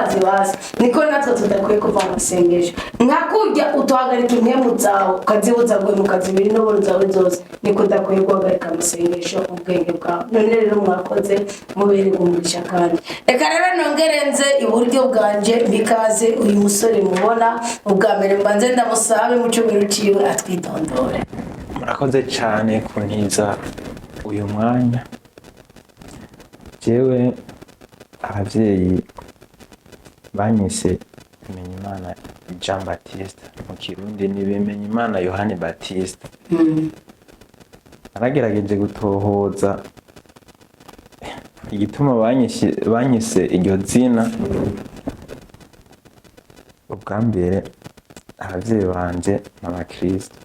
amazi basi niko natwe tudakwiye kuva mu masengesho nkakurya utuhagarika impemu zawe ukazibuza ngo mukazibiri n'uburu zawe zose niko udakwiye guhagarika amasengesho ubwenge bwawe none rero mwakoze mubere umugisha kandi reka rero nongerenze iburyo bwanje bikaze uyu musore mubona ubwa mbere mbanze ndamusabe mu cyumweru ciwe atwitondore. Murakoze cyane kuntiza uyu mwanya. Jewe abavyeyi banyise Bimenyimana Jean Baptiste, mu Kirundi ni Bimenyimana Yohani Baptiste. Naragerageje gutohoza igituma banyise iryo zina. Ubwa mbere abavyeyi banje n'abakristo,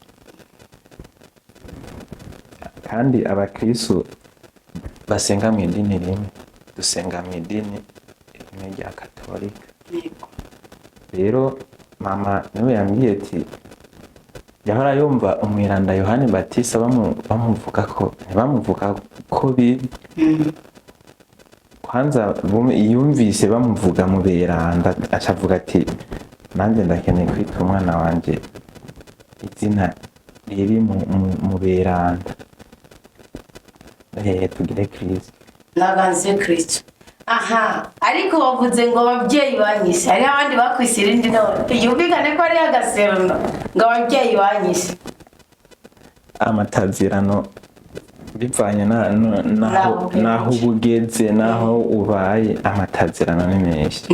kandi abakristo basenga mu idini rimwe, dusenga mu idini rimwe rya Katolika. Rero mama niwe yambwiye ati yahora yumva umwiranda Yohani Baptiste bamuvuga ko ntibamuvuga ko bibi. Kwanza yumvise bamuvuga mu beranda acavuga ati nanjye ndakeneye kwita umwana wanje izina riri mu beranda. Tugire Kristo. Naganze Kristo. Aha, ariko bavuze ngo abavyeyi banyise. Hari abandi bakwise irindi none. Yumvikane ko ari agaseruno ngo abavyeyi banyise. Amatazirano bivanye naho ubugeze naho ubaye amatazirano ni menshi.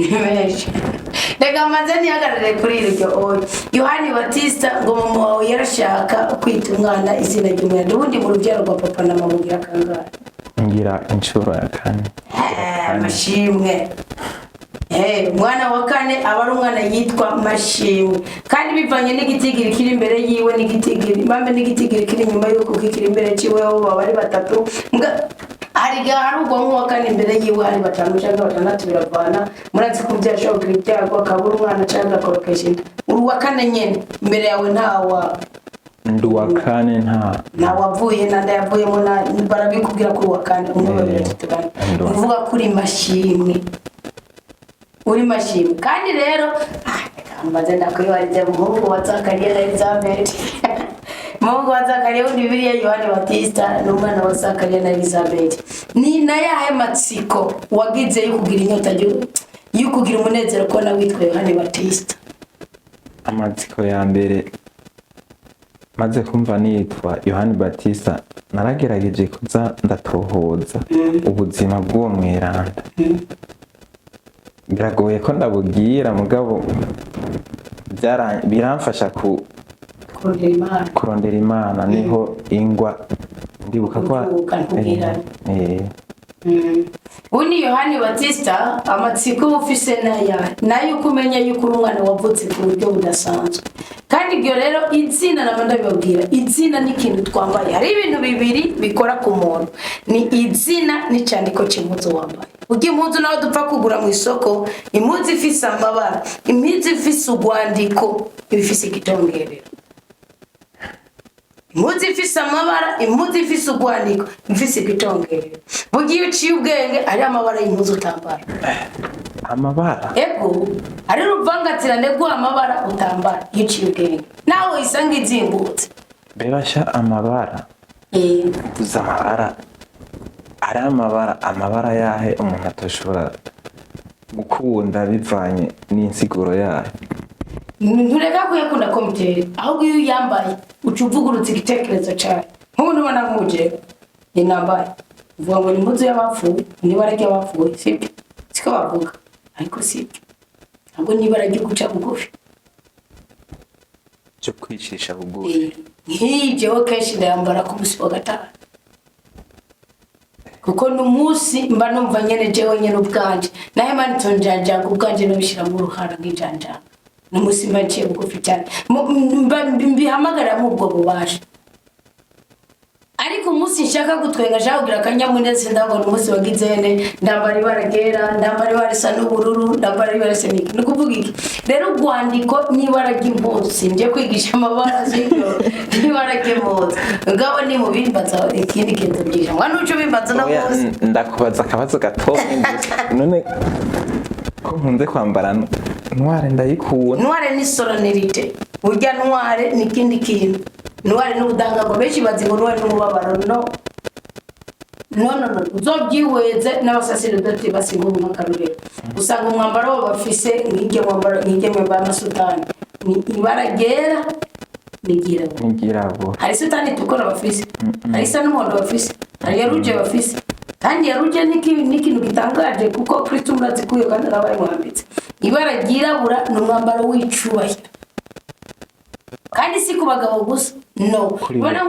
Reka maze ntihagarare kuri iryo oya. Yohani Baptiste ngo mama wawe yarashaka kwita umwana izina ry'umwana ubundi mu rubyaro rwa papa na mama ngira kangahe? Ngira inshuro ya kane. Mashimwe. Umwana wa kane aba ari umwana yitwa Mashimwe, kandi bivanye n'igitigiri kiri imbere yiwe n'igitigiri bambe n'igitigiri kiri inyuma yuko kiri imbere ciwe bo bari batatu. Hari ubwo wa kane imbere yiwe hari batanu cyangwa batandatu biravana. Murazi ko byashoboka ibyago akabura umwana cyangwa akorokesha inda. Uri wa kane nyene imbere yawe ntawa nduwa kane nta wavuye nanda yavuyemo na barabikubwira kuri wa kane umwe babiri tutugana uvuga kuri Mashimwe. Uri Mashimwe kandi rero amaze ndakwibariza umuhungu wa Zakariya na Elizabeth. Mungu wa Zakariya undi Bibiliya Yohani Baptiste n'umwana wa Zakariya na Elizabeth. Ni na yahe matsiko wagize yo kugira inyota yo kugira umunezero ko na witwa Yohani Baptiste? Amatsiko ya mbere maze kumva nitwa Yohani Baptiste naragerageje kuza ndatohoza ubuzima bw'uwo mweranda. Biragoye ko ndabubwira mugabo biramfasha kurondera Imana niho ingwa ndibuka ko Uni Yohani Baptiste amatsiko ufise nayo kumenya yuko umwana wavutse ku buryo budasanzwe. Kandi ibyo rero izina nabanda bibabwira izina ni ikintu twambaye. Hari ibintu bibiri bikora ku muntu, ni izina n'icandiko cy'impuzu wambaye. Ugiye impuzu nawe dupfa kugura mu isoko, impuzu ifise amabara, impuzu ifise urwandiko, ibifise igitongerero. Impuzu ifise amabara, impuzu ifise urwandiko, ifise igitongerero. Bugiye uciye ubwenge ari amabara y'impuzu utambara. Amabara? Ego, ari ruvangatirane rw'amabara utambara y'uciye ubwenge. Nawe isanga izimbutse. Berasha amabara. Tuza amabara. Ari amabara yahe umuntu atoshobora gukunda bivanye n'insiguro yahe. Ntureka kuyakunda komuteri ahubwo iyo yambaye ucuvugurutse igitekerezo cyane. Nk'umuntu ubona nk'uje inambaye uvuga ngo ni impuzu y'abapfuye n'ibara ry'abapfuye sibyo siko bavuga ariko sibyo ntabwo n'ibara ryo guca bugufi cyo kwicisha bugufi. Nk'ibyo kenshi ndayambara ku munsi wa gatanu kuko n'umunsi mba numva nyene jewe nyene ubwanje nahe mani tonjanja ubwanje no bishira mu ruhara nk'ijanja n'umunsi mba nciye bugufi cyane mbihamagara mu ubwo bubasha. Ariko umunsi nshaka gutwenga shagira akanyamuneza ndabona umunsi wagizene ndambara ibara ryera ndambara ibara risa n'ubururu ndambara ibara risa n'iki no kuvuga iki rero urwandiko n'ibara ry'impuzu sinje kwigisha amabara sibyo n'ibara ry'impuzu ngabo ni mu bimbaza ikindi kintu byije mwana uco bimbaza na bose ndakubaza akabazo gato none ko nkunze kwambara ntware ndayikunda. Ntware ni sonorite, burya ntware ni kindi kintu. Ntware n'ubudangango benshi bazi ngo ntware n'umubabaro no uzobyihweze n'abasaserdoti basinga mu makarurero usanga umwambaro bafise nk'ijye mwambaro amasutani ni ibara ryera n'igirabura. Hari sutani tukora bafise, hari isa n'umuhondo bafise, hari yaruje bafise, kandi yaruje n'ikintu gitangaje kuko Kristo murazi kuyo kandi arabaye mwambitse. Ibara ryirabura n'umwambaro w'icubahiro, kandi si ku bagabo gusa no bana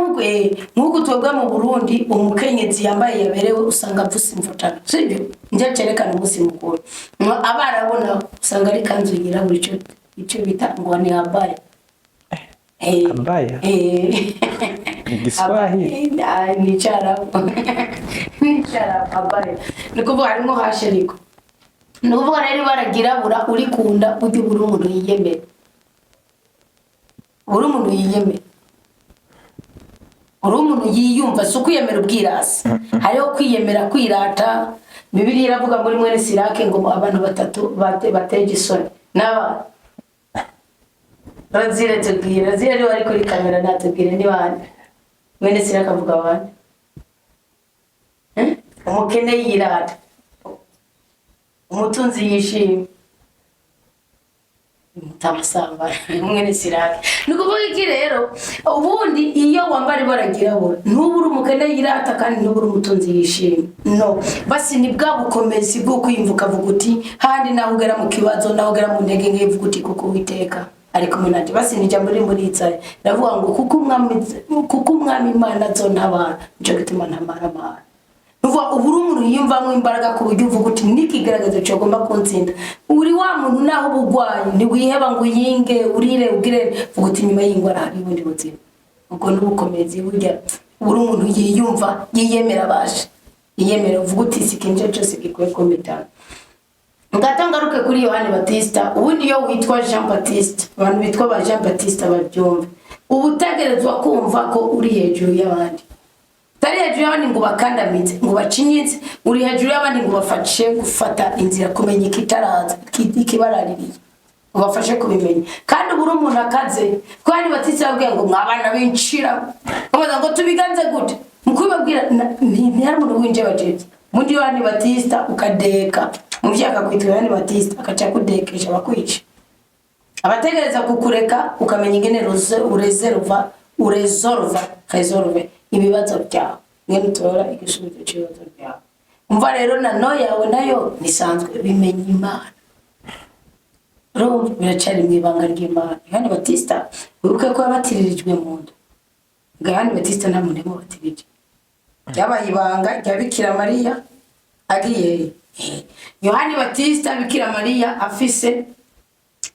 nk'uko twebwe mu Burundi umukenyezi yambaye yaberewe usanga apfusa imvutano, sibyo nje cerekana umunsi mukuru. Abarabona usanga ari kanzu yirabura, ico bita ngo ni abaya. Abaya Igiswahili ni charabu abaya nikuvuga harimo hasheriko, nikuvuga rero baragirabura uri kunda ujye buri umuntu yiyemera, uri umuntu yiyemera, uri umuntu yiyumva, si ukwiyemera ubwirasi. Hariho kwiyemera kwirata. Bibiliya iravuga muri mwene Sirake ngo abantu batatu bateje isoni n'aba Razire tubwira, Razire ari wari kuri kamera natubwire ni bande. Mwene Sirake avuga bande? Umukene yirata, umutunzi yishimye, tamusamba mwene Sirake. Nukuvuga iki rero, ubundi iyo wambara baragirabura ntubura umukene yirata kandi ntubura umutunzi yishimye. No, basi ni bwa bukomezi bwo kwimvuka vuguti handi naho ugera mu kibazo, naho ugera mu ntege nke vuguti kuko Uwiteka ariko munati basi ni jambo muri itsaye ndavuga ngo kuko umwami Imana zontabara cyo gituma ntamara. Nuvuga uburi umuntu yiyumvamo imbaraga ku buryo uvuga uti nikigaragaza cyo gomba kuntsinda. Uri wa muntu naho bugwaye ni wiheba ngo yinge urire ugire vuga uti nyuma y'ingwara hari ubundi buzima. Ubwo n'ubukomezi burya uri umuntu yiyumva yiyemera bashe, yiyemera uvuga uti sikinje cyose gikwiye komitana. Ngatangaruke kuri Yohani Batista, ubundi yo witwa Jean Baptiste, abantu bitwa ba Jean Baptiste babyumva. Ubutagerezwa kumva ko uri hejuru y'abandi. Tari hejuru y'abandi ngo bakandamize, ngo bacinyitse, uri hejuru y'abandi ngo bafashe gufata inzira kumenya ikitaraza, ikibaraririye. Ubafashe kubimenya. Kandi uburi umuntu akaze, ko Yohani Batista yabwiye ngo mwabana b'incira. Babaza ngo tubiganze gute? Mukubabwira ntihari umuntu winje bajeje. Mundi Yohani Batista ukadeka. Muvyaka kwitwa Yohani Batista akaca kudekesha bakwica. Abategereza kukureka ukamenya ingene resolve ibibazo byawe. Ngene utora igisubizo cy'ibibazo byawe. Umva rero no yawe nayo nisanzwe bimenya Imana. Rero biracari mu ibanga ry'Imana. Yohani Batista uruke ko yabatiririjwe mu nda. Yohani Batista nta muntu wabatirije. Yabaye ibanga rya Bikira Mariya agiye Yohani Batista Bikira Mariya afise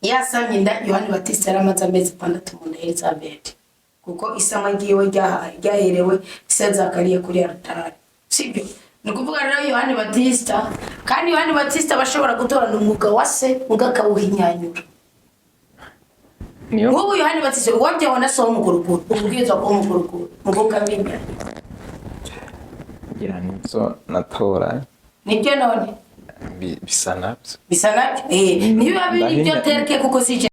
yasamye inda. Yohani Batista yaramaze amezi 6 mu nda Elizabeth kuko isamwa giwe ryaherewe se Zakariya kuri altare, sibyo? Nukuvuga rero Yohani Batista, kandi Yohani Batista bashobora gutorana umwuga wa se ugakawuhinyanyura. Ubu Yohani Batista wabye wana so umuguruguru ubwiza ko umuguruguru mugokamenya ngira nizo natora nibyo none bisa nabyo niba biri byo tereke kuko sije